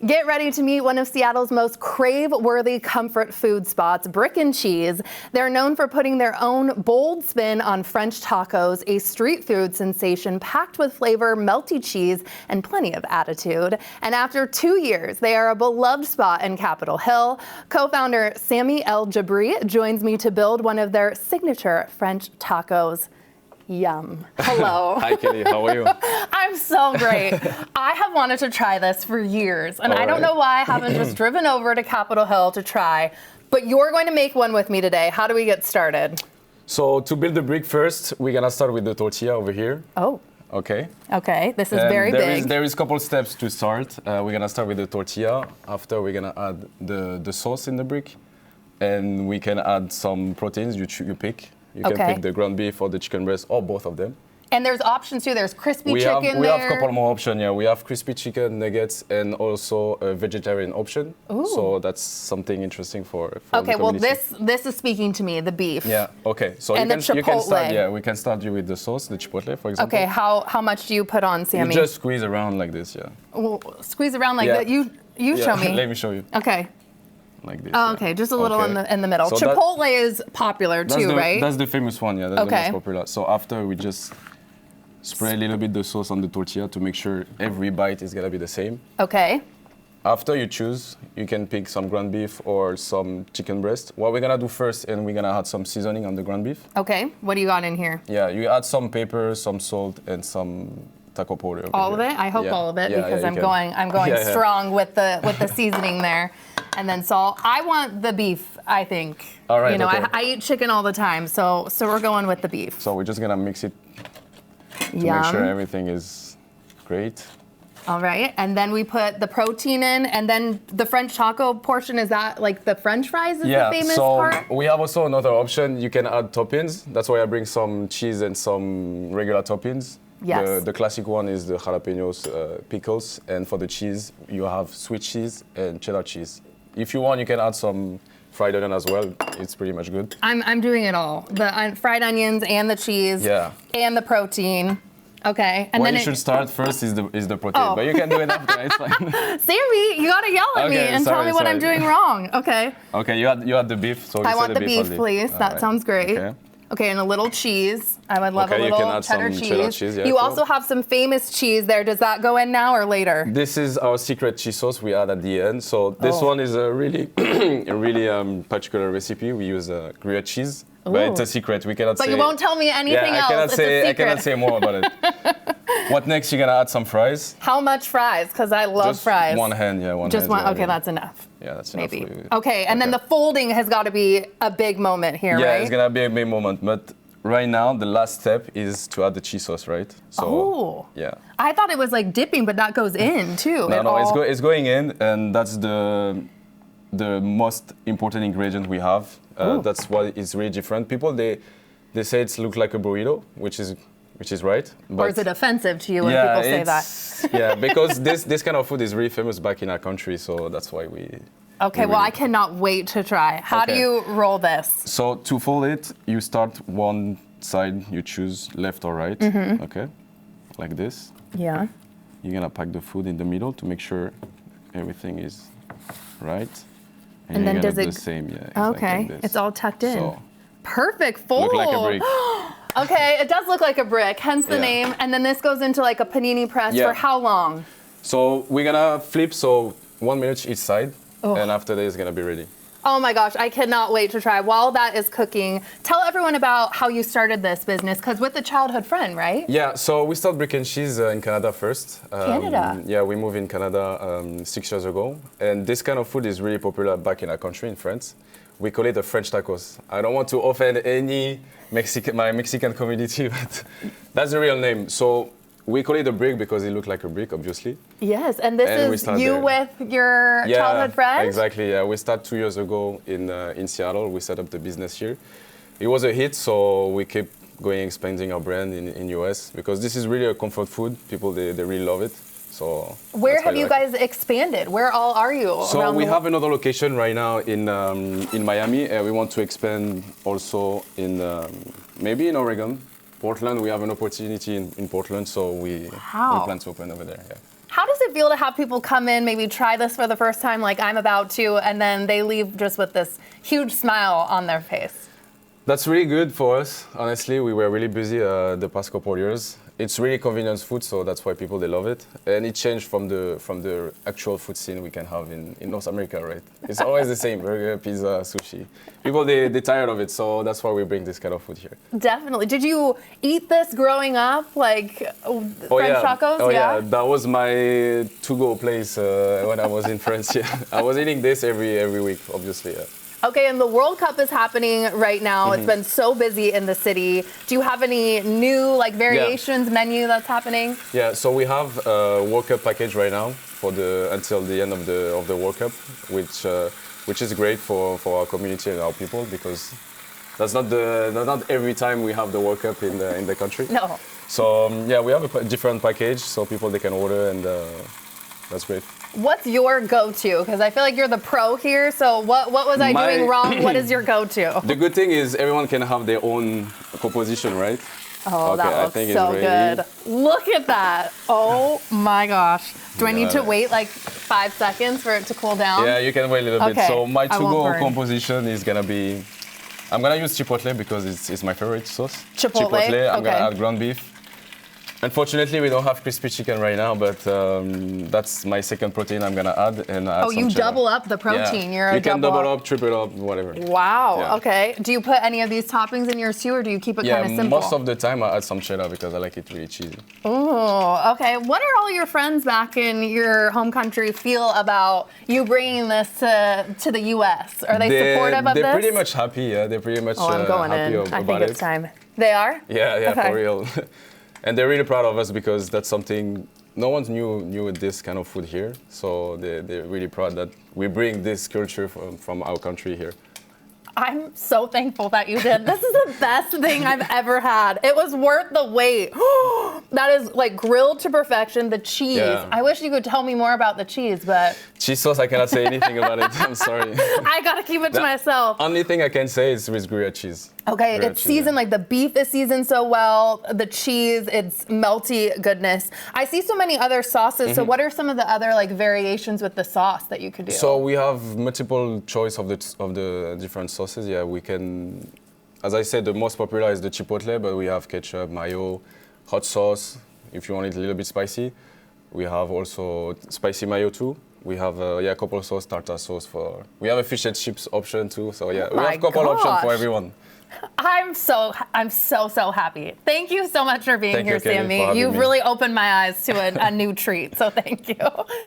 Get ready to meet one of Seattle's most crave-worthy comfort food spots, Brick and Cheese. They're known for putting their own bold spin on French tacos, a street food sensation packed with flavor, melty cheese, and plenty of attitude. And after 2 years, they are a beloved spot in Capitol Hill. Co-founder Samy El Jabri joins me to build one of their signature French tacos. Yum. Hello. Hi, Kelly. How are you? I'm so great. I have wanted to try this for years, and I don't know why I haven't just driven over to Capitol Hill to try, but you're going to make one with me today. How do we get started? So to build the brick first, we're going to start with the tortilla over here. Oh. Okay. Okay, this is very big. There is a couple steps to start. We're going to start with the tortilla. After, we're going to add the sauce in the brick, and we can add some proteins you pick. You can pick the ground beef or the chicken breast or both of them. And there's options too. There's crispy chicken there. We have a couple more options, yeah. We have crispy chicken nuggets and also a vegetarian option. Ooh. So that's something interesting for okay, the well community. this is speaking to me, the beef. Yeah, okay. So and you can start, we can start you with the sauce, the chipotle, for example. Okay, how much do you put on, Samy? You just squeeze around like this, yeah. Well, squeeze around like that. You show me. Let me show you. Okay. Like this. Oh, okay, just a little in the middle. So Chipotle is popular too, right? That's the famous one, yeah. That's the most popular. So after we just spray a little bit the sauce on the tortilla to make sure every bite is gonna be the same. Okay. After you choose, you can pick some ground beef or some chicken breast. What we're gonna do first, and we're gonna add some seasoning on the ground beef. Okay. What do you got in here? Yeah, you add some pepper, some salt, and some taco powder. All of it? I hope all of it because I'm going strong with the seasoning there. And then salt. I want the beef, I think. All right, I eat chicken all the time, so we're going with the beef. So we're just gonna mix it to make sure everything is great. All right, and then we put the protein in, and then the French taco portion, is that like the French fries is the famous part? Yeah, so we have also another option. You can add toppings. That's why I bring some cheese and some regular toppings. Yes. The classic one is the jalapenos, pickles, and for the cheese, you have sweet cheese and cheddar cheese. If you want, you can add some fried onion as well. It's pretty much good. I'm doing it all. The fried onions and the cheese and the protein. Okay. And then you should start first is the protein, but you can do it after. It's fine. Samy, you gotta yell at me and tell me what I'm doing wrong. Okay. Okay, you add the beef. So I want the beef, please. That sounds great. Okay, and a little cheese. I would love a little cheddar cheese. You also have some famous cheese there. Does that go in now or later? This is our secret cheese sauce we add at the end. So this one is a really, particular recipe. We use Gruyere cheese, but it's a secret. We cannot say. But you won't tell me anything else. I cannot say more about it. What next? You're gonna add some fries. How much fries? Because I love fries. One hand, one. Just one. Okay, that's enough. Yeah, that's enough. Maybe. Okay, and then the folding has got to be a big moment here, right? Yeah, it's gonna be a big moment. But right now, the last step is to add the cheese sauce, right? So, yeah. I thought it was like dipping, but that goes in too. No, it's going in, and that's the most important ingredient we have. That's what is really different. People they say it looks like a burrito, which is right. But or is it offensive to you when people say that? Yeah, because this kind of food is really famous back in our country, so that's why we. Okay, well, I cannot wait to try. How do you roll this? So to fold it, you start one side, you choose left or right, okay, like this. Yeah. You're gonna pack the food in the middle to make sure everything is right. And then does it? The same, yeah. Okay, like it's all tucked in. So, perfect fold. Look like a brick. Okay, it does look like a brick, hence the name. And then this goes into like a panini press for how long? So we're gonna flip, so 1 minute each side, and after that it's gonna be ready. Oh my gosh, I cannot wait to try. While that is cooking, tell everyone about how you started this business, because with a childhood friend, right? Yeah, so we started Brick and Cheese in Canada first. Canada? Yeah, we moved in Canada 6 years ago, and this kind of food is really popular back in our country, in France. We call it the French tacos. I don't want to offend my Mexican community, but that's the real name. So we call it a brick because it looked like a brick, obviously. Yes, and this is you with your childhood friend? Exactly, yeah. We started 2 years ago in Seattle. We set up the business here. It was a hit, so we kept expanding our brand in US because this is really a comfort food. People, they really love it. So where have you guys expanded? Where all are you? So we have another location right now in Miami, and we want to expand also in maybe in Oregon. Portland, we have an opportunity in Portland, so we plan to open over there. Yeah. How does it feel to have people come in, maybe try this for the first time like I'm about to, and then they leave just with this huge smile on their face? That's really good for us. Honestly, we were really busy the past couple of years. It's really convenient food, so that's why people they love it. And it changed from the actual food scene we can have in North America, right? It's always the same: burger, pizza, sushi. People they tired of it, so that's why we bring this kind of food here. Definitely. Did you eat this growing up, like French tacos? Oh yeah, that was my to-go place when I was in France. Yeah, I was eating this every week, obviously. Yeah. Okay, and the World Cup is happening right now. It's been so busy in the city. Do you have any new variations menu that's happening? Yeah, so we have a World Cup package right now for until the end of the World Cup, which is great for our community and our people, because that's not every time we have the World Cup in the country. No. So yeah, we have a different package so people they can order, and that's great. What's your go-to? Because I feel like you're the pro here. So what was I doing wrong? What is your go-to? The good thing is everyone can have their own composition, right? Oh, okay, that looks so good. Look at that. Oh my gosh. Do I need to wait like 5 seconds for it to cool down? Yeah, you can wait a little bit. So my to-go composition is gonna be, I'm gonna use chipotle because it's my favorite sauce. Chipotle? I'm gonna add ground beef. Unfortunately, we don't have crispy chicken right now, but that's my second protein I'm gonna add. And add you cheddar. double up the protein. Yeah. You can double up, triple up, whatever. Wow. Yeah. Okay. Do you put any of these toppings in yours too, or do you keep it kind of simple? Most of the time I add some cheddar because I like it really cheesy. Oh, okay. What are all your friends back in your home country feel about you bringing this to the U.S.? Are they supportive of this? They're pretty much happy. Yeah, they're pretty much I'm going happy in. about I think it's time. They are? Yeah, okay. For real. And they're really proud of us because that's something no one's new with this kind of food here. So they're really proud that we bring this culture from our country here. I'm so thankful that you did. This is the best thing I've ever had. It was worth the wait. That is like grilled to perfection. The cheese. Yeah. I wish you could tell me more about the cheese, but... Cheese sauce, I cannot say anything about it. I'm sorry. I gotta keep it to myself. Only thing I can say is with Gruyere cheese. Okay, it's seasoned, like the beef is seasoned so well, the cheese, it's melty goodness. I see so many other sauces, so what are some of the other variations with the sauce that you could do? So we have multiple choice of the different sauces. Yeah, we can, as I said, the most popular is the chipotle, but we have ketchup, mayo, hot sauce, if you want it a little bit spicy. We have also spicy mayo too. We have a couple of sauce, tartar sauce we have a fish and chips option too. So yeah, we have a couple options for everyone. I'm so happy. Thank you so much for being here, Samy. You've really opened my eyes to a new treat, so thank you.